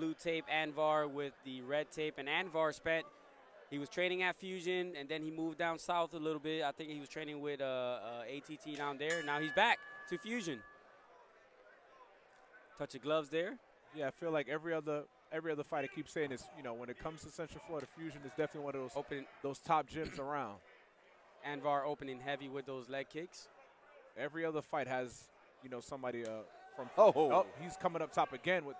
blue tape, Anvar with the red tape. And Anvar he was training at Fusion, and then he moved down south a little bit. I think he was training with ATT down there. Now he's back to Fusion. Touch of gloves there. Yeah, I feel like every other fighter keeps saying this. You know, when it comes to Central Florida, Fusion is definitely one of those top gyms around. Anvar opening heavy with those leg kicks. Every other fight has, you know, somebody from. Oh, he's coming up top again with.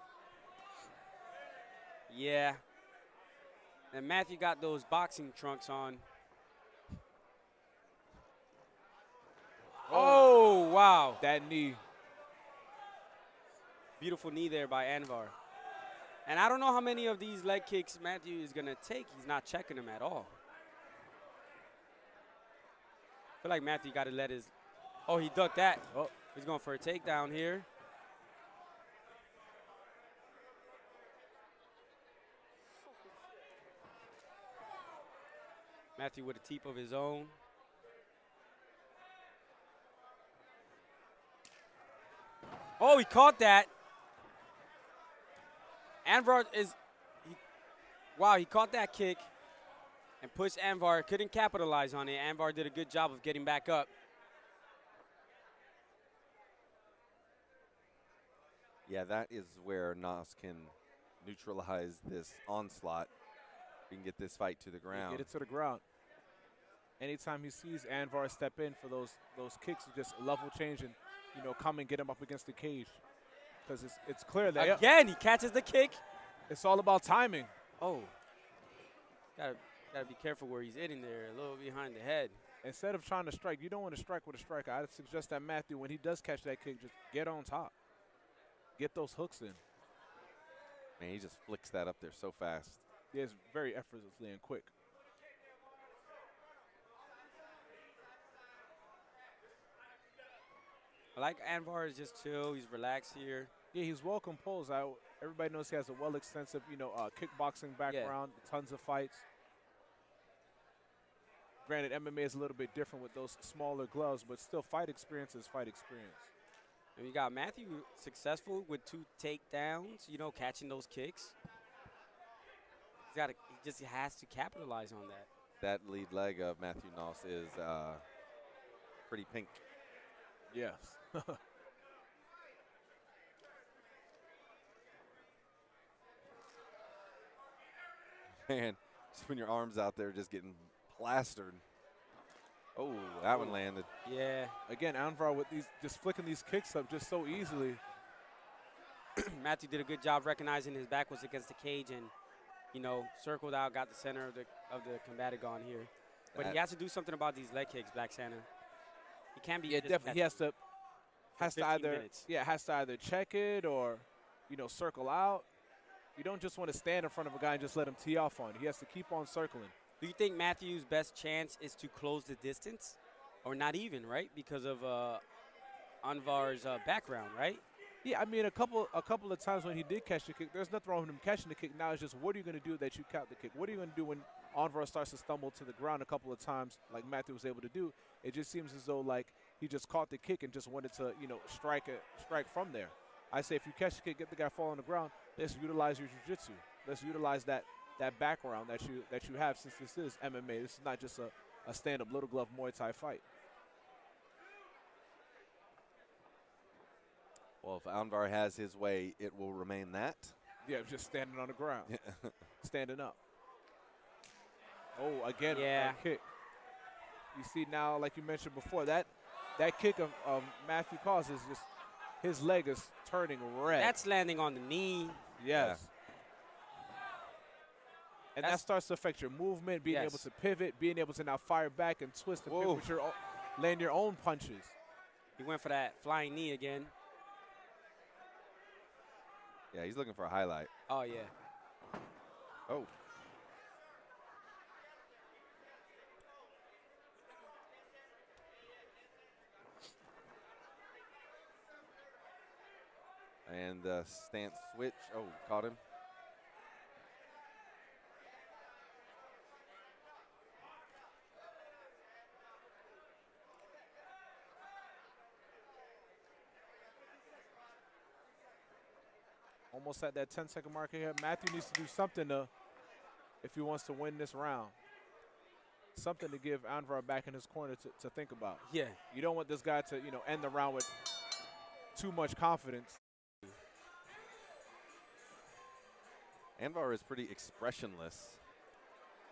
Yeah. And Matthew got those boxing trunks on. Oh, wow. That knee. Beautiful knee there by Anvar. And I don't know how many of these leg kicks Matthew is going to take. He's not checking them at all. I feel like Matthew got to let his. Oh, he ducked that. Oh, he's going for a takedown here. Matthew with a teep of his own. Oh, he caught that. Anvar wow, he caught that kick and pushed Anvar. Couldn't capitalize on it. Anvar did a good job of getting back up. Yeah, that is where Nas can neutralize this onslaught. He can get this fight to the ground. Get it to the ground. Anytime he sees Anvar step in for those kicks, just level change and, you know, come and get him up against the cage. Because it's clear that again he catches the kick. It's all about timing. Oh, gotta be careful where he's hitting there, a little behind the head. Instead of trying to strike, you don't want to strike with a striker. I suggest that Matthew, when he does catch that kick, just get on top, get those hooks in. Man, he just flicks that up there so fast. Yeah, it's very effortlessly and quick. I like Anvar is just chill. He's relaxed here. Yeah, he's well composed. Everybody knows he has a well-extensive, you know, kickboxing background, tons of fights. Granted, MMA is a little bit different with those smaller gloves, but still, fight experience is fight experience. And you got Matthew successful with 2 takedowns, you know, catching those kicks. He just has to capitalize on that. That lead leg of Matthew Noss is pretty pink. Yes. Man, just when your arm's out there just getting plastered. Oh, that one landed. Yeah. Again, Anvar with these, just flicking these kicks up just so easily. Matthew did a good job recognizing his back was against the cage and, you know, circled out, got the center of the combatant gone here. But he has to do something about these leg kicks, Black Santa. He can't be. Yeah, definitely. He has to minutes. either check it or, you know, circle out. You don't just want to stand in front of a guy and just let him tee off on you. He has to keep on circling. Do you think Matthew's best chance is to close the distance, or not even, right? Because of Anvar's background, right? Yeah, I mean, a couple of times when he did catch the kick, there's nothing wrong with him catching the kick. Now it's just, what are you going to do that you count the kick? What are you going to do when Anvar starts to stumble to the ground a couple of times, like Matthew was able to do? It just seems as though like he just caught the kick and just wanted to, you know, strike from there. I say if you catch the kick, get the guy fall on the ground. Let's utilize your jiu-jitsu. Let's utilize that background that you have, since this is MMA. This is not just a stand-up little glove Muay Thai fight. Well, if Anvar has his way, it will remain that. Yeah, just standing on the ground, standing up. Oh, again, a kick. You see now, like you mentioned before, that kick of Matthew causes just his leg is turning red. That's landing on the knee. Yes. Yeah. And that starts to affect your movement, being able to pivot, being able to now fire back and twist and pivot with land your own punches. He went for that flying knee again. Yeah, he's looking for a highlight. Oh, yeah. Oh. And the stance switch. Oh, caught him. Almost at that 10-second mark here. Matthew needs to do something if he wants to win this round. Something to give Anvar back in his corner to think about. Yeah. You don't want this guy to, end the round with too much confidence. Anvar is pretty expressionless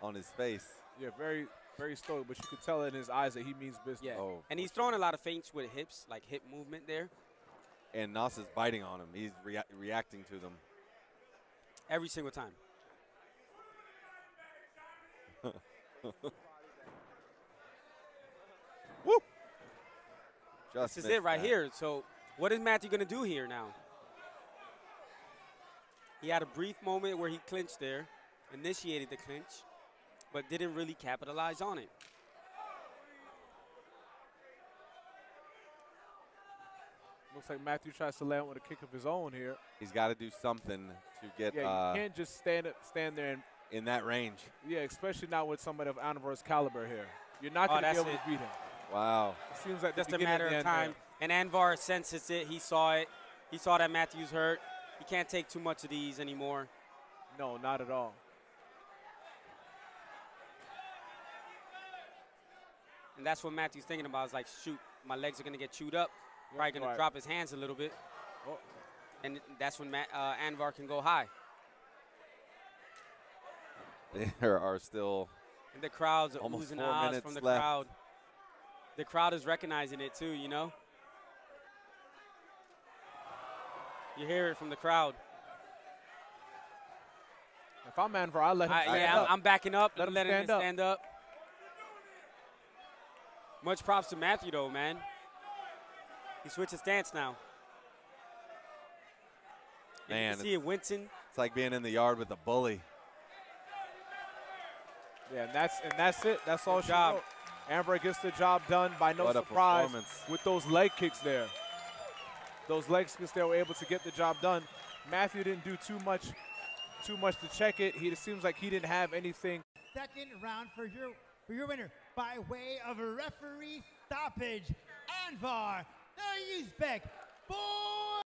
on his face. Yeah, very, very stoic, but you could tell in his eyes that he means business. Yeah. Oh, And he's throwing a lot of feints with hips, like hip movement there. And Nas is biting on him. He's reacting to them. Every single time. Woo! This is it right here. So what is Matthew going to do here now? He had a brief moment where he clinched there, initiated the clinch, but didn't really capitalize on it. Looks like Matthew tries to land with a kick of his own here. He's got to do something to get Yeah, you can't just stand there and in that range. yeah, especially not with somebody of Anvar's caliber here. You're not going to be able to beat him. Wow. It seems like Just a matter of time. And Anvar senses it. He saw it. He saw that Matthew's hurt. He can't take too much of these anymore. No, not at all. And that's what Matthew's thinking about. Is like, shoot, my legs are going to get chewed up. Probably going to drop his hands a little bit. Oh. And that's when Anvar can go high. There are still And the crowd's almost oozing 4 eyes minutes from the left. crowd. The crowd is recognizing it too, you know? You hear it from the crowd. If I'm Anvar, I'll let him stand up. I'm backing up. Let him letting him stand up. Much props to Matthew, though, man. He switched his stance now. And Man, you can see it wincing. It's like being in the yard with a bully. Yeah, and that's it. That's all Good she job. wrote. Anvar gets the job done by no What a surprise performance. with those leg kicks there. Those leg kicks, they were able to get the job done. Matthew didn't do too much to check it. It seems like he didn't have anything. Second round for your winner by way of a referee stoppage, Anvar the Uzbek Boynazarov.